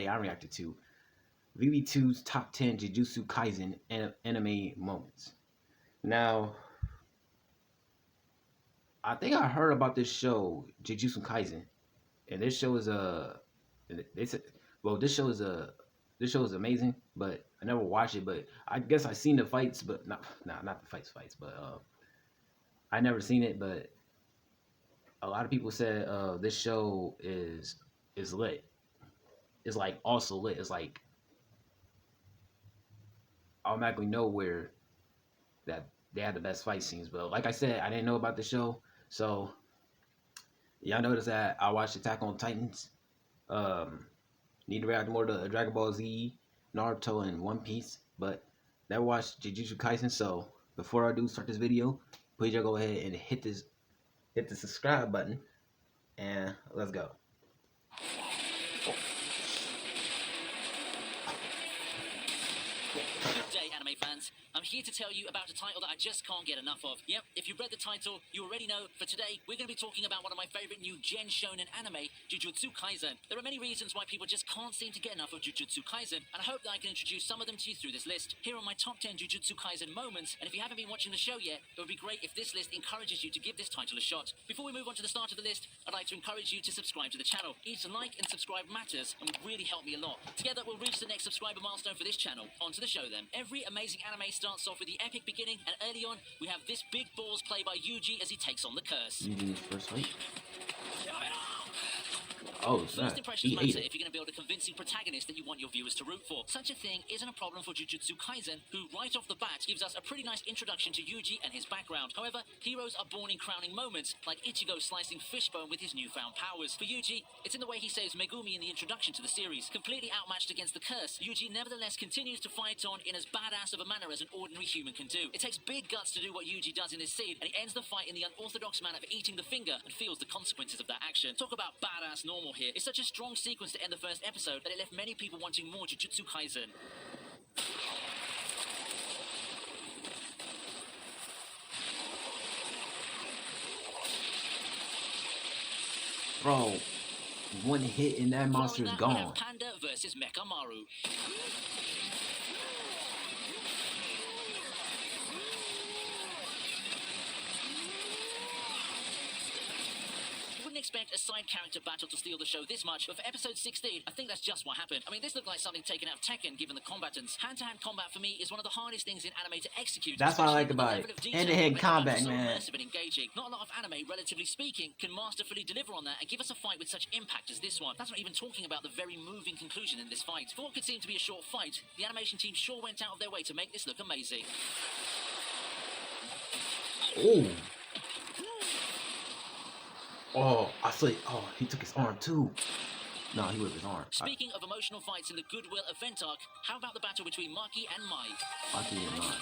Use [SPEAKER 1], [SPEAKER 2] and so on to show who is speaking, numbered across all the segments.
[SPEAKER 1] I reacted to VV2's top 10 Jujutsu Kaisen anime moments. Now, I think I heard about this show, Jujutsu Kaisen, and this show is they said, well, this show is amazing, but I never watched it. But I guess I seen the fights, but not the fights, but I never seen it. But a lot of people said this show is lit. It's like also lit. It's like automatically know where that they had the best fight scenes. But like I said, I didn't know about the show, so y'all notice that I watched Attack on Titans. Need to react more to Dragon Ball Z, Naruto, and One Piece, but never watched Jujutsu Kaisen. So before I do start this video, please y'all go ahead and hit the subscribe button, and let's go.
[SPEAKER 2] Good day, anime fans. I'm here to tell you about a title that I just can't get enough of. Yep, if you read the title, you already know. For today, we're going to be talking about one of my favorite new Gen Shonen anime, Jujutsu Kaisen. There are many reasons why people just can't seem to get enough of Jujutsu Kaisen, and I hope that I can introduce some of them to you through this list. Here are my top 10 Jujutsu Kaisen moments, and if you haven't been watching the show yet, it would be great if this list encourages you to give this title a shot. Before we move on to the start of the list, I'd like to encourage you to subscribe to the channel. Each like and subscribe matters and would really help me a lot. Together, we'll reach the next subscriber milestone for this channel. On to the show then. Every amazing anime starts off with the epic beginning, and early on, we have this big balls play by Yuji as he takes on the curse.
[SPEAKER 1] Yuji's first fight. Oh,
[SPEAKER 2] First impressions matter if you're going to build a convincing protagonist that you want your viewers to root for. Such a thing isn't a problem for Jujutsu Kaisen, who right off the bat gives us a pretty nice introduction to Yuji and his background. However, heroes are born in crowning moments, like Ichigo slicing Fishbone with his newfound powers. For Yuji, it's in the way he saves Megumi in the introduction to the series. Completely outmatched against the curse, Yuji nevertheless continues to fight on in as badass of a manner as an ordinary human can do. It takes big guts to do what Yuji does in this scene, and he ends the fight in the unorthodox manner of eating the finger and feels the consequences of that action. Talk about badass normal here. It's such a strong sequence to end the first episode that it left many people wanting more Jujutsu Kaisen.
[SPEAKER 1] Bro, one hit and that monster is gone.
[SPEAKER 2] We have Panda versus Mechamaru. Expect a side character battle to steal the show this much, but for episode 16, I think that's just what happened. I mean, this looked like something taken out of Tekken, given the combatants. Hand-to-hand combat for me is one of the hardest things in anime to execute.
[SPEAKER 1] That's what I like about it. Hand-to-hand combat, man.
[SPEAKER 2] So immersive and engaging. Not a lot of anime, relatively speaking, can masterfully deliver on that and give us a fight with such impact as this one. That's not even talking about the very moving conclusion in this fight. For what could seem to be a short fight, the animation team sure went out of their way to make this look amazing.
[SPEAKER 1] Oh, I see. Oh, he took his arm too. No, he whipped his arm.
[SPEAKER 2] Speaking of emotional fights in the Goodwill event arc, how about the battle between Maki and Mai?
[SPEAKER 1] Maki and Mai.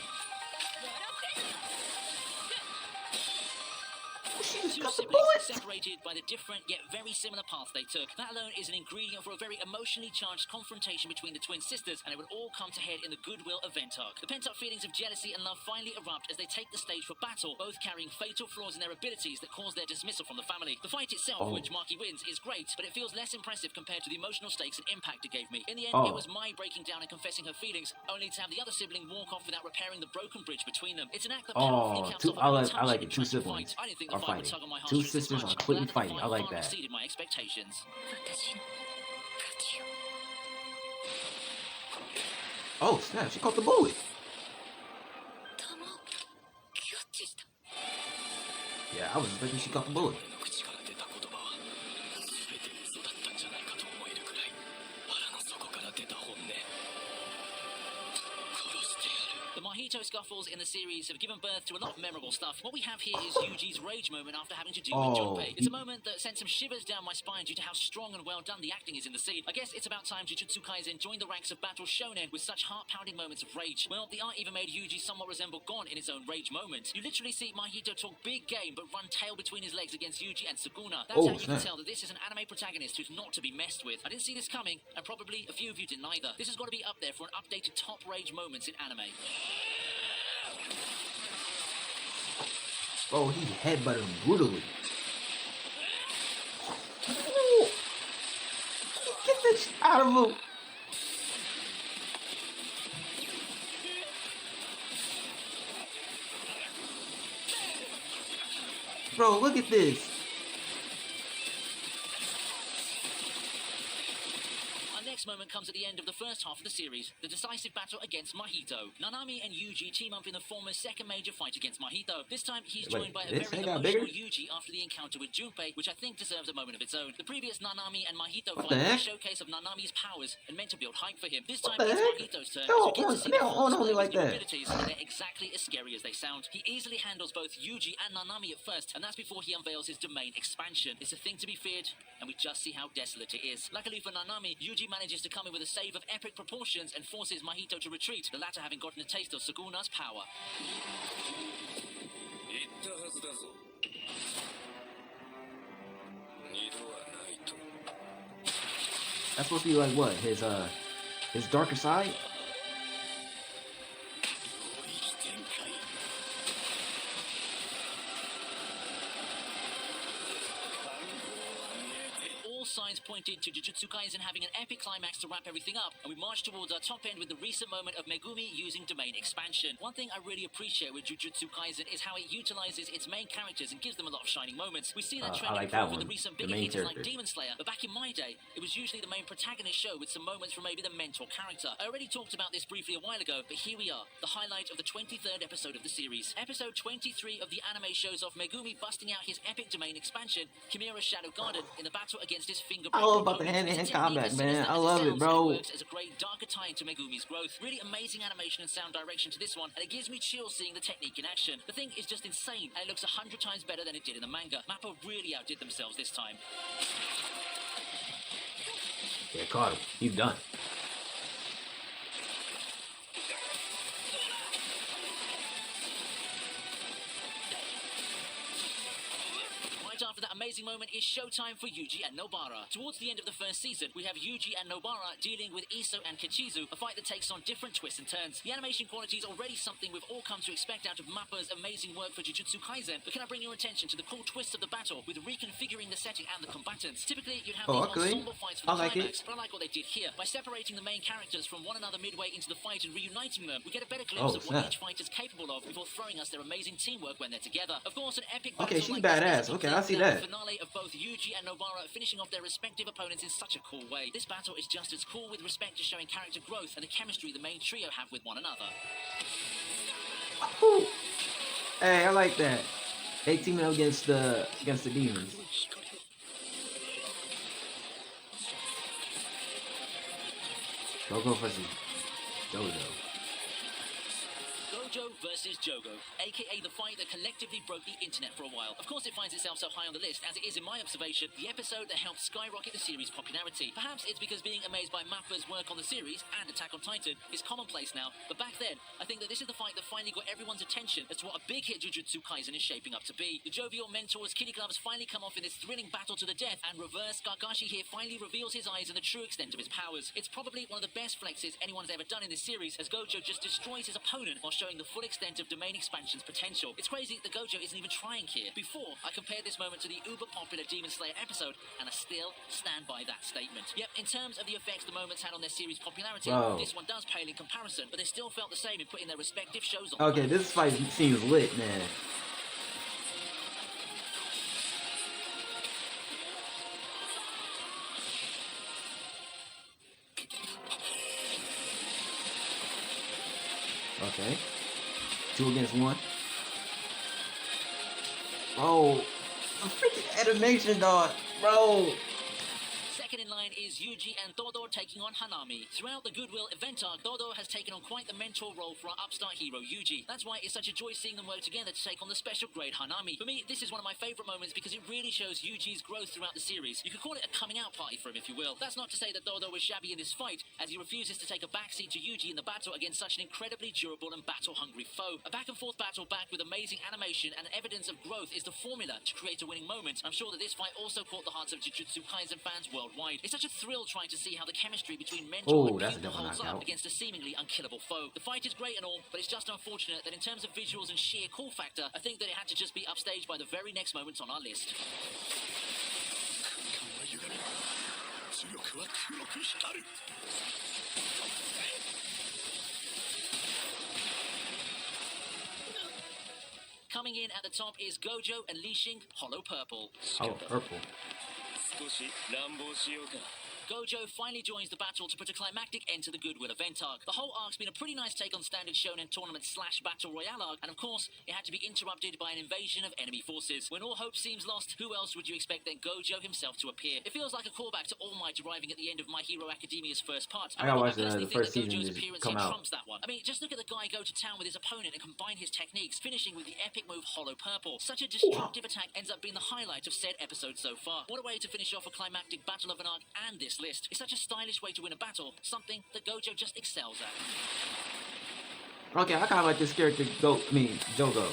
[SPEAKER 2] Two siblings separated by the different yet very similar paths they took. That alone is an ingredient for a very emotionally charged confrontation between the twin sisters, and it would all come to head in the Goodwill event arc. The pent-up feelings of jealousy and love finally erupt as they take the stage for battle, both carrying fatal flaws in their abilities that cause their dismissal from the family. The fight itself, which Maki wins, is great, but it feels less impressive compared to the emotional stakes and impact it gave me. In the end, it was Mai breaking down and confessing her feelings, only to have the other sibling walk off without repairing the broken bridge between them. It's an act that powerfully caps off
[SPEAKER 1] I like it. Two siblings are fighting. Two sisters are completely fighting. I like that.
[SPEAKER 2] Exceeded my expectations.
[SPEAKER 1] Oh snap! She caught the bullet. Yeah, I was expecting she caught the bullet.
[SPEAKER 2] Mojito scuffles in the series have given birth to a lot of memorable stuff. What we have here is Yuji's rage moment after having to do with Junpei. It's a moment that sent some shivers down my spine due to how strong and well done the acting is in the scene. I guess it's about time Jujutsu Kaisen joined the ranks of battle shonen with such heart-pounding moments of rage. Well, the art even made Yuji somewhat resemble Gon in his own rage moment. You literally see Mojito talk big game but run tail between his legs against Yuji and Suguna. That's how you can tell that this is an anime protagonist who's not to be messed with. I didn't see this coming, and probably a few of you didn't either. This has got to be up there for an updated top rage moments in anime.
[SPEAKER 1] Oh, he headbutted him brutally. Get this out of him. Bro, look at this.
[SPEAKER 2] Next moment comes at the end of the first half of the series, the decisive battle against Mahito. Nanami and Yuji team up in the former's second major fight against Mahito. This time, he's joined by a very emotional Yuji after the encounter with Junpei, which I think deserves a moment of its own. The previous Nanami and Mahito fight was a showcase of Nanami's powers and meant to build hype for him. This time, it's Mahito's turn, as we get to see the full display of his new abilities, and they're exactly as scary as they sound. He easily handles both Yuji and Nanami at first, and that's before he unveils his domain expansion. It's a thing to be feared, and we just see how desolate it is. Luckily for Nanami, Yuji manages to come in with a save of epic proportions and forces Mahito to retreat, the latter having gotten a taste of Suguna's power.
[SPEAKER 1] That's supposed to be like what? His darker side?
[SPEAKER 2] Signs pointed to Jujutsu Kaisen having an epic climax to wrap everything up, and we march towards our top end with the recent moment of Megumi using domain expansion. One thing I really appreciate with Jujutsu Kaisen is how it utilizes its main characters and gives them a lot of shining moments. We see that trend improve with the recent bigger hits like Demon Slayer, but back in my day, it was usually the main protagonist show with some moments from maybe the mentor character. I already talked about this briefly a while ago, but here we are, the highlight of the 23rd episode of the series. Episode 23 of the anime shows off Megumi busting out his epic domain expansion, Chimera's Shadow Garden, in the battle against his finger.
[SPEAKER 1] I love about the hand-to-hand combat, man. I love it, bro.
[SPEAKER 2] It works as a great darker tie into Megumi's growth. Really amazing animation and sound direction to this one, and it gives me chills seeing the technique in action. The thing is just insane, and it looks 100 times better than it did in the manga. Mappa really outdid themselves this time.
[SPEAKER 1] Yeah, caught him. He's done.
[SPEAKER 2] After that amazing moment, it's showtime for Yuji and Nobara. Towards the end of the first season, we have Yuji and Nobara dealing with Iso and Kichizu, a fight that takes on different twists and turns. The animation quality is already something we've all come to expect out of Mappa's amazing work for Jujutsu Kaisen, but can I bring your attention to the cool twists of the battle with reconfiguring the setting and the combatants? Typically, you'd have these ensemble fights for the climax, but I like what they did here. By separating the main characters from one another midway into the fight and reuniting them, we get a better glimpse of what each fighter's capable of before throwing us their amazing teamwork when they're together. Of course, an epic battle
[SPEAKER 1] she's badass. Okay, I see that.
[SPEAKER 2] Finale of both Yuji and Nobara finishing off their respective opponents in such a cool way. This battle is just as cool with respect to showing character growth and the chemistry the main trio have with one another.
[SPEAKER 1] Woo. Hey, I like that. They teaming up against the demons. Gogo versus Dojo.
[SPEAKER 2] Gojo versus Jogo, aka the fight that collectively broke the internet for a while. Of course it finds itself so high on the list, as it is in my observation, the episode that helped skyrocket the series' popularity. Perhaps it's because being amazed by Mappa's work on the series, and Attack on Titan, is commonplace now, but back then, I think that this is the fight that finally got everyone's attention as to what a big hit Jujutsu Kaisen is shaping up to be. The jovial mentors' kitty gloves finally come off in this thrilling battle to the death, and Reverse Kakashi here finally reveals his eyes and the true extent of his powers. It's probably one of the best flexes anyone's ever done in this series, as Gojo just destroys his opponent while showing the full extent of domain expansion's potential. It's crazy that Gojo isn't even trying here. Before, I compared this moment to the uber-popular Demon Slayer episode, and I still stand by that statement. Yep, in terms of the effects the moments had on their series' popularity, this one does pale in comparison, but they still felt the same in putting their respective shows on.
[SPEAKER 1] Okay, this fight seems lit, man. Okay. 2 against 1. Bro, the freaking animation, dog. Bro.
[SPEAKER 2] Second in line is Yuji and Todo taking on Hanami. Throughout the Goodwill event arc, Todo has taken on quite the mentor role for our upstart hero Yuji. That's why it's such a joy seeing them work together to take on the special grade Hanami. For me, this is one of my favourite moments because it really shows Yuji's growth throughout the series. You could call it a coming out party for him if you will. That's not to say that Todo was shabby in this fight, as he refuses to take a backseat to Yuji in the battle against such an incredibly durable and battle-hungry foe. A back and forth battle backed with amazing animation and evidence of growth is the formula to create a winning moment. I'm sure that this fight also caught the hearts of Jujutsu Kaisen fans worldwide. It's such a thrill trying to see how the chemistry between mentor and pupil holds up against a seemingly unkillable foe. The fight is great and all, but it's just unfortunate that in terms of visuals and sheer cool factor, I think that it had to just be upstaged by the very next moments on our list. Coming Coming in at the top is Gojo unleashing Hollow Purple.
[SPEAKER 1] Oh, purple.
[SPEAKER 2] Gojo finally joins the battle to put a climactic end to the Goodwill event arc. The whole arc's been a pretty nice take on standard shonen tournament / battle royale arc, and of course, it had to be interrupted by an invasion of enemy forces. When all hope seems lost, who else would you expect than Gojo himself to appear? It feels like a callback to All Might arriving at the end of My Hero Academia's first part.
[SPEAKER 1] I gotta watch
[SPEAKER 2] the
[SPEAKER 1] first season
[SPEAKER 2] Gojo's
[SPEAKER 1] just
[SPEAKER 2] appearance
[SPEAKER 1] come
[SPEAKER 2] here
[SPEAKER 1] out.
[SPEAKER 2] trumps that one. I mean, just look at the guy go to town with his opponent and combine his techniques, finishing with the epic move Hollow Purple. Such a destructive attack ends up being the highlight of said episode so far. What a way to finish off a climactic battle of an arc and this list. It's such a stylish way to win a battle, something that Gojo just excels at.
[SPEAKER 1] Okay, I kind of like this character, Jogo.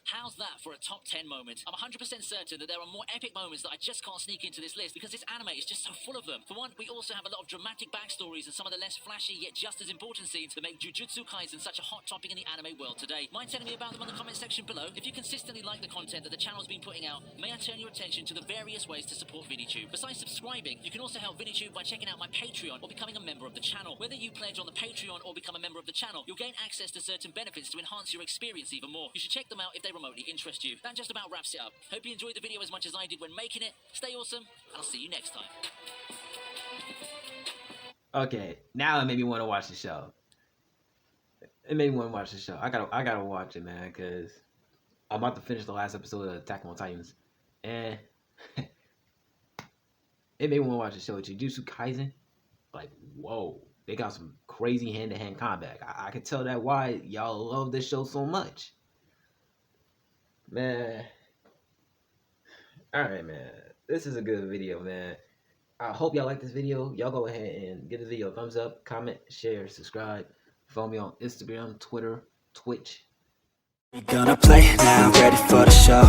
[SPEAKER 2] How's that for a top 10 moment? I'm 100% certain that there are more epic moments that I just can't sneak into this list because this anime is just so full of them. For one, we also have a lot of dramatic backstories and some of the less flashy yet just as important scenes that make Jujutsu Kaisen such a hot topic in the anime world today. Mind telling me about them in the comment section below? If you consistently like the content that the channel's been putting out, may I turn your attention to the various ways to support Video.Guru? Besides subscribing, you can also help Video.Guru by checking out my Patreon or becoming a member of the channel. Whether you pledge on the Patreon or become a member of the channel, you'll gain access to certain benefits to enhance your experience even more. You should check them out if they remotely interest you. That just about wraps it up. Hope you enjoyed the video as much as I did when making it. Stay awesome, and I'll see you next time.
[SPEAKER 1] Okay, now it made me want to watch the show. It made me want to watch the show. I gotta watch it, man, because I'm about to finish the last episode of Attack on Titans, and it made me want to watch the show. Jujutsu Kaisen, like, whoa, they got some crazy hand-to-hand combat. I can tell that why y'all love this show so much. Man, alright, man, this is a good video, man. I hope y'all like this video. Y'all go ahead and give the video a thumbs up, comment, share, subscribe. Follow me on Instagram, Twitter, Twitch.
[SPEAKER 3] Gonna play now, ready for the show.